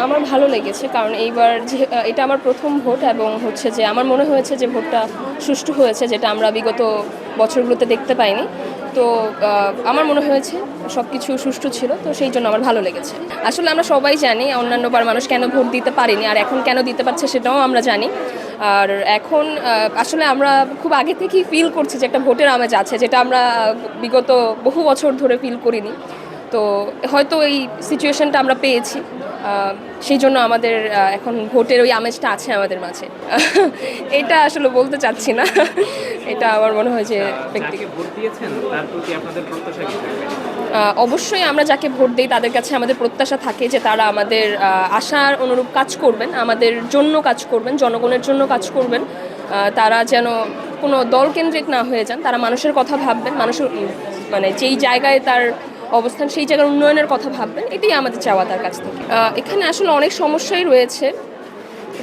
আমার ভালো লেগেছে কারণ এইবার যে এটা আমার প্রথম ভোট এবং হচ্ছে যে আমার মনে হয়েছে যে ভোটটা সুষ্ঠু হয়েছে, যেটা আমরা বিগত বছরগুলোতে দেখতে পাইনি। তো আমার মনে হয়েছে সব কিছু সুষ্ঠু ছিল, তো সেই জন্য আমার ভালো লেগেছে। আসলে আমরা সবাই জানি অন্যান্যবার মানুষ কেন ভোট দিতে পারেনি, আর এখন কেন দিতে পারছে সেটাও আমরা জানি। আর এখন আসলে আমরা খুব আগে থেকেই ফিল করছি যে একটা ভোটের আমেজ আছে, যেটা আমরা বিগত বহু বছর ধরে ফিল করিনি। তো হয়তো এই সিচুয়েশনটা আমরা পেয়েছি, সেই জন্য আমাদের এখন ভোটের ওই আমেজটা আছে আমাদের মাঝে। এটা আসলে বলতে চাচ্ছি না। এটা আমার মনে হয় যে যাকে ভোট দিয়েছেন তার প্রতি আপনাদের প্রত্যাশা কি থাকবে? অবশ্যই আমরা যাকে ভোট দিই তাদের কাছে আমাদের প্রত্যাশা থাকে যে তারা আমাদের আশার অনুরূপ কাজ করবেন, আমাদের জন্য কাজ করবেন, জনগণের জন্য কাজ করবেন। তারা যেন কোনো দলকেন্দ্রিক না হয়ে যান, তারা মানুষের কথা ভাববেন, মানুষের মানে যেই জায়গায় তার অবস্থান সেই জায়গার উন্নয়নের কথা ভাববেন। এটাই আমাদের চাওয়া তার কাছ থেকে। এখানে আসলে অনেক সমস্যাই রয়েছে,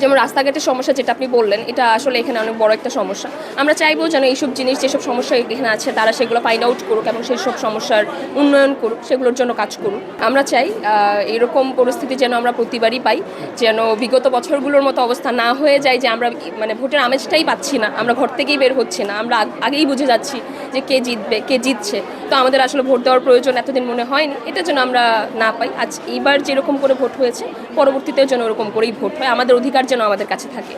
যেমন রাস্তাঘাটের সমস্যা যেটা আপনি বললেন, এটা আসলে এখানে অনেক বড় একটা সমস্যা। আমরা চাইবো যেন এইসব জিনিস, যেসব সমস্যা এখানে আছে, তারা সেগুলো ফাইন্ড আউট করুক এবং সেই সব সমস্যার উন্নয়ন করুক, সেগুলোর জন্য কাজ করুক। আমরা চাই এরকম পরিস্থিতি যেন আমরা প্রতিবারই পাই, যেন বিগত বছরগুলোর মতো অবস্থা না হয়ে যায় যে আমরা মানে ভোটের আমেজটাই পাচ্ছি না, আমরা ঘর থেকেই বের হচ্ছি না, আমরা আগেই বুঝে যাচ্ছি যে কে জিতবে, কে জিতছে। তো আমাদের আসলে ভোট দেওয়ার প্রয়োজন এতদিন মনে হয়নি, এটা যেন আমরা না পাই। আজ এইবার যেরকম করে ভোট হয়েছে, পরবর্তীতেও যেন ওরকম করেই ভোট হয়, আমাদের অধিকার যেন আমাদের কাছে থাকে।